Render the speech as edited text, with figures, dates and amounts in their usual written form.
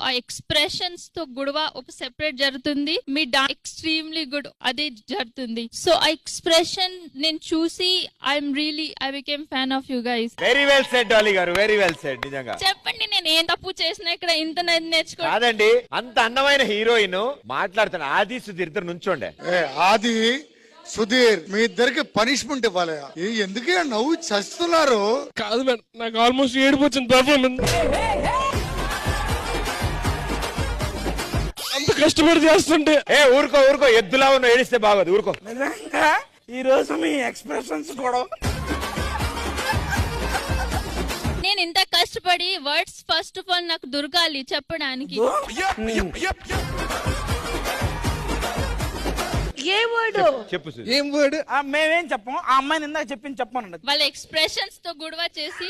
ఆ ఎక్స్ప్రెషన్స్ తో గుడవ ఒక సెపరేట్ జరుగుతుంది, మీ డాన్స్ ఎక్స్ట్రీమ్లీ గుడ్ అది జరుగుతుంది. సో ఆ ఎక్స్ప్రెషన్ నేను చూసి I became fan of you guys. Very well said Dolly గారు, వెరీ వెల్ సెడ్. నిజంగా చెప్పండి నేను ఏం తప్పు చేసినా ఇక్కడ ఇంత నేర్చుకో. కాదండి, అంత అందమైన హీరోయిన్ మాట్లాడుతున్నా. ఆది సుధీర్ ఇద్దరు నుంచోండే. ఆది సుధీర్ మీ ఇద్దరికి పనిష్మెంట్ ఇవ్వాలి. ఎందుకే నవ్వు చస్తున్నారు? కాదు మేడం, నాకు ఆల్మోస్ట్ ఏడుపు వచ్చింది పర్ఫార్మెన్స్. అంత కష్టపడి చేస్తుంటే. ఊరుకో ఊరుకో, ఎద్దులా ఉన్న ఏడిస్తే బాగోదు, ఊరుకో. ఈ రోజు మీ ఎక్స్ప్రెషన్స్ కూడా నేను ఇంత కష్టపడి వర్డ్స్ ఫస్ట్ ఆఫ్ ఆల్ నాకు దొరకాలి చెప్పడానికి. ఏ వర్డ్? చెప్పు ఏం వర్డ్? మేమేం చెప్పం, ఆ అమ్మాయిని ఇందాక చెప్పింది చెప్పమనండి. వాళ్ళ ఎక్స్ప్రెషన్స్ తో గుడవ చేసి